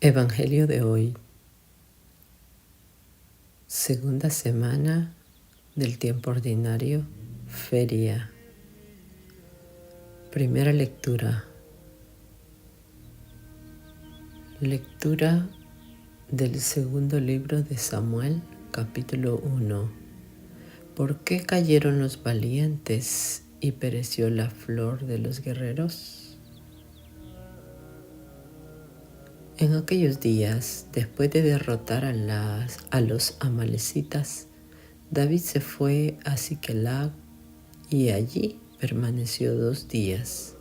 Evangelio de hoy, segunda semana del tiempo ordinario, feria. Primera lectura. Lectura del segundo libro de Samuel, capítulo 1. ¿Por qué cayeron los valientes y pereció la flor de los guerreros? En aquellos días, después de derrotar a los amalecitas, David se fue a Siquelag y allí permaneció 2 días.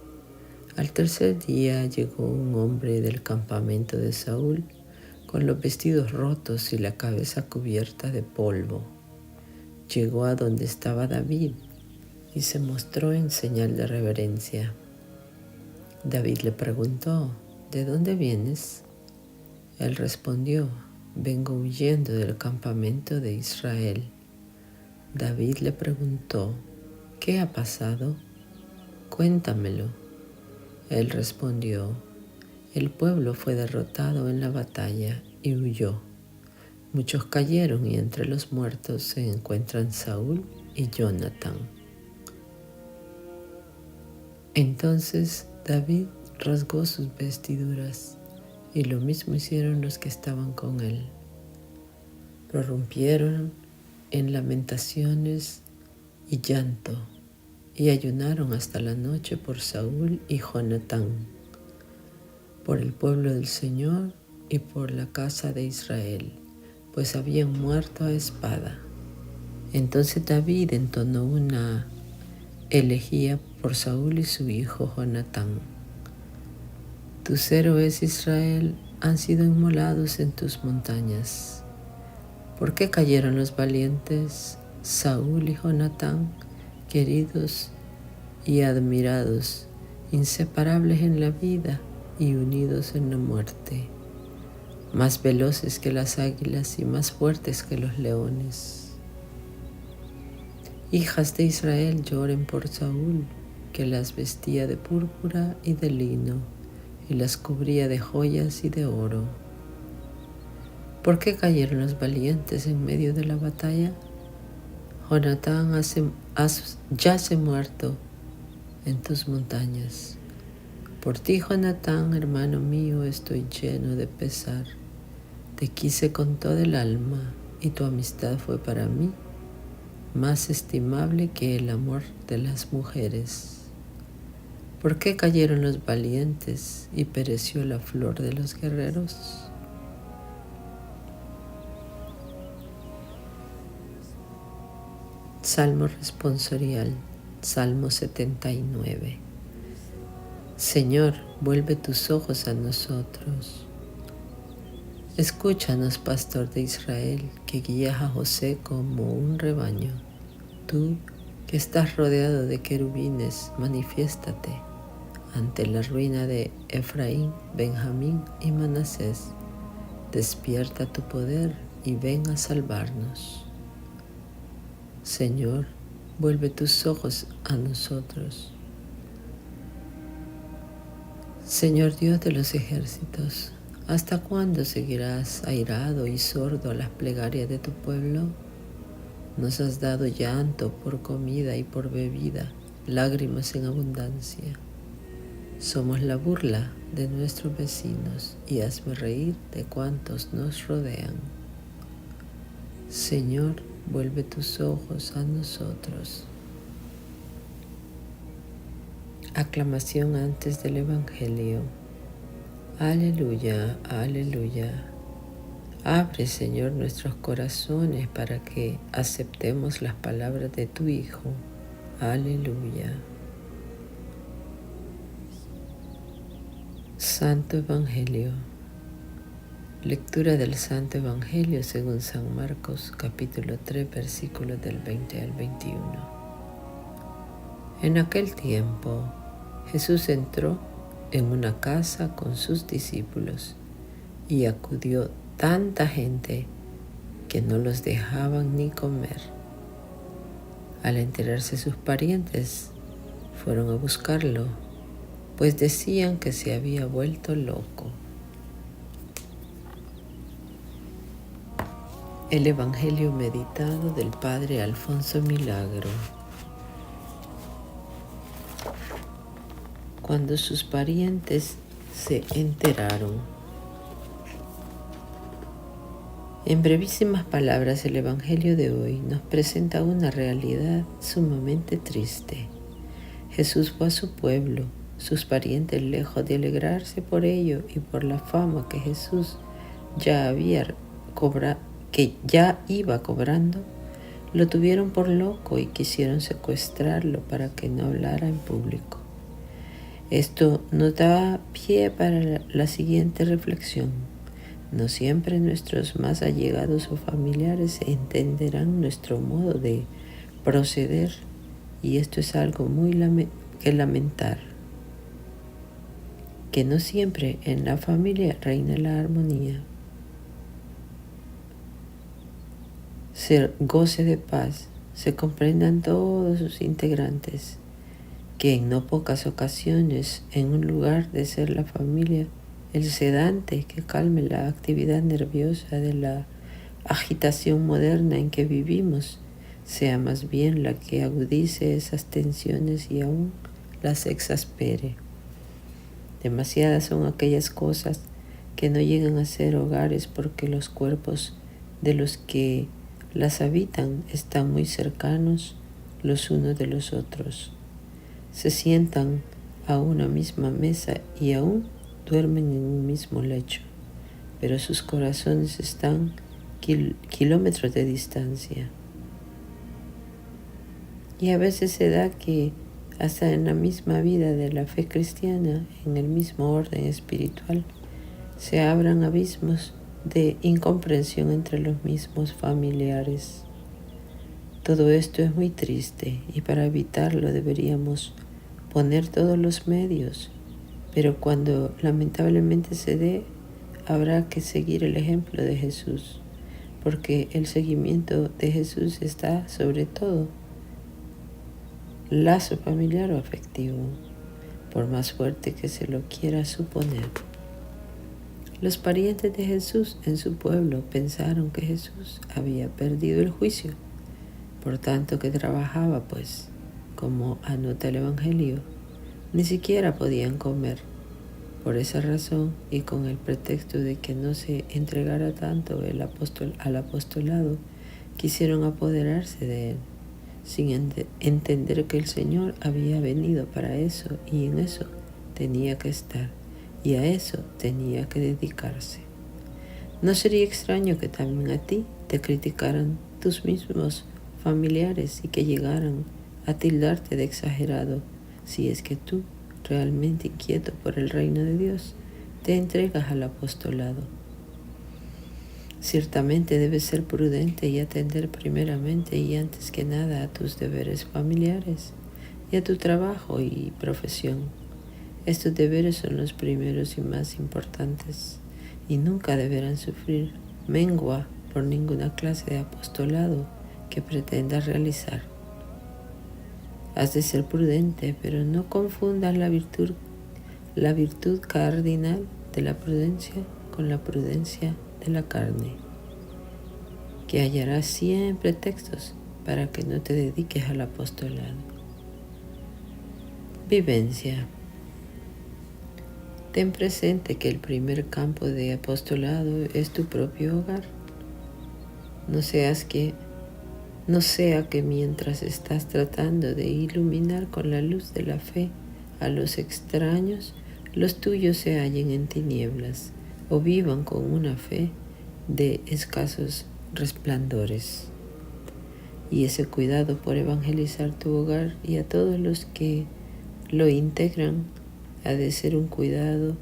Al tercer día llegó un hombre del campamento de Saúl con los vestidos rotos y la cabeza cubierta de polvo. Llegó a donde estaba David y se mostró en señal de reverencia. David le preguntó: ¿de dónde vienes? Él respondió: vengo huyendo del campamento de Israel. David le preguntó: ¿qué ha pasado? Cuéntamelo. Él respondió: el pueblo fue derrotado en la batalla y huyó. Muchos cayeron y entre los muertos se encuentran Saúl y Jonatán. Entonces David rasgó sus vestiduras y lo mismo hicieron los que estaban con él. Prorrumpieron en lamentaciones y llanto y ayunaron hasta la noche por Saúl y Jonatán, por el pueblo del Señor y por la casa de Israel, pues habían muerto a espada. Entonces David entonó una elegía por Saúl y su hijo Jonatán. Tus héroes, Israel, han sido inmolados en tus montañas. ¿Por qué cayeron los valientes, Saúl y Jonatán, queridos y admirados, inseparables en la vida y unidos en la muerte, más veloces que las águilas y más fuertes que los leones? Hijas de Israel, lloren por Saúl, que las vestía de púrpura y de lino, y las cubría de joyas y de oro. ¿Por qué cayeron los valientes en medio de la batalla? Jonatán yace muerto en tus montañas. Por ti, Jonatán, hermano mío, estoy lleno de pesar. Te quise con toda el alma, y tu amistad fue para mí más estimable que el amor de las mujeres. ¿Por qué cayeron los valientes y pereció la flor de los guerreros? Salmo responsorial, Salmo 79. Señor, vuelve tus ojos a nosotros. Escúchanos, pastor de Israel, que guías a José como un rebaño. Tú, que estás rodeado de querubines, manifiéstate ante la ruina de Efraín, Benjamín y Manasés. Despierta tu poder y ven a salvarnos. Señor, vuelve tus ojos a nosotros. Señor Dios de los ejércitos, ¿hasta cuándo seguirás airado y sordo a las plegarias de tu pueblo? Nos has dado llanto por comida y por bebida, lágrimas en abundancia. Somos la burla de nuestros vecinos y hazme reír de cuantos nos rodean. Señor, vuelve tus ojos a nosotros. Aclamación antes del Evangelio. Aleluya, aleluya. Abre, Señor, nuestros corazones para que aceptemos las palabras de tu Hijo. Aleluya. Santo Evangelio. Lectura del Santo Evangelio según San Marcos, capítulo 3, versículos del 20 al 21. En aquel tiempo, Jesús entró en una casa con sus discípulos y acudió tanta gente que no los dejaban ni comer. Al enterarse sus parientes, fueron a buscarlo, pues decían que se había vuelto loco. El Evangelio meditado del Padre Alfonso Milagro. Cuando sus parientes se enteraron. En brevísimas palabras, el Evangelio de hoy nos presenta una realidad sumamente triste. Jesús fue a su pueblo, sus parientes, lejos de alegrarse por ello y por la fama que Jesús ya iba cobrando, lo tuvieron por loco y quisieron secuestrarlo para que no hablara en público. Esto nos da pie para la siguiente reflexión. No siempre nuestros más allegados o familiares entenderán nuestro modo de proceder, y esto es algo muy que lamentar. Que no siempre en la familia reina la armonía. Se goce de paz, se comprendan todos sus integrantes, que en no pocas ocasiones, en un lugar de ser la familia, el sedante que calme la actividad nerviosa de la agitación moderna en que vivimos, sea más bien la que agudice esas tensiones y aún las exaspere. Demasiadas son aquellas cosas que no llegan a ser hogares porque los cuerpos de los que las habitan están muy cercanos los unos de los otros. Se sientan a una misma mesa y aún duermen en un mismo lecho, pero sus corazones están kilómetros de distancia. Y a veces se da que hasta en la misma vida de la fe cristiana, en el mismo orden espiritual, se abran abismos de incomprensión entre los mismos familiares. Todo esto es muy triste y para evitarlo deberíamos poner todos los medios, pero cuando lamentablemente se dé, habrá que seguir el ejemplo de Jesús, porque el seguimiento de Jesús está sobre todo lazo familiar o afectivo, por más fuerte que se lo quiera suponer. Los parientes de Jesús en su pueblo pensaron que Jesús había perdido el juicio, por tanto que trabajaba, pues, como anota el Evangelio, ni siquiera podían comer. Por esa razón, y con el pretexto de que no se entregara tanto al apostolado, quisieron apoderarse de él, sin entender que el Señor había venido para eso y en eso tenía que estar. Y a eso tenía que dedicarse. ¿No sería extraño que también a ti te criticaran tus mismos familiares y que llegaran a tildarte de exagerado si es que tú, realmente inquieto por el reino de Dios, te entregas al apostolado? Ciertamente debes ser prudente y atender primeramente y antes que nada a tus deberes familiares y a tu trabajo y profesión. Estos deberes son los primeros y más importantes y nunca deberán sufrir mengua por ninguna clase de apostolado que pretendas realizar. Has de ser prudente, pero no confundas la virtud cardinal de la prudencia con la prudencia de la carne, que hallarás siempre textos para que no te dediques al apostolado. Vivencia. Ten presente que el primer campo de apostolado es tu propio hogar. No sea que mientras estás tratando de iluminar con la luz de la fe a los extraños, los tuyos se hallen en tinieblas o vivan con una fe de escasos resplandores. Y ese cuidado por evangelizar tu hogar y a todos los que lo integran ha de ser un cuidado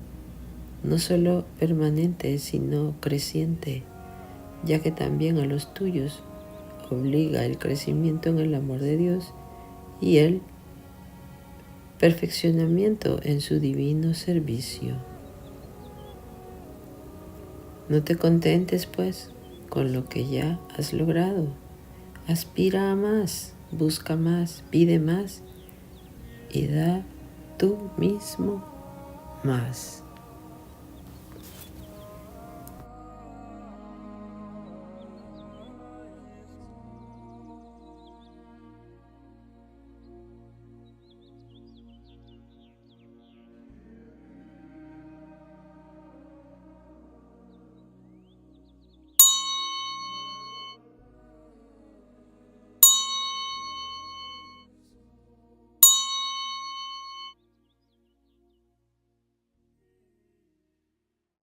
no solo permanente, sino creciente, ya que también a los tuyos obliga el crecimiento en el amor de Dios y el perfeccionamiento en su divino servicio. No te contentes, pues, con lo que ya has logrado. Aspira a más, busca más, pide más y da tú mismo más.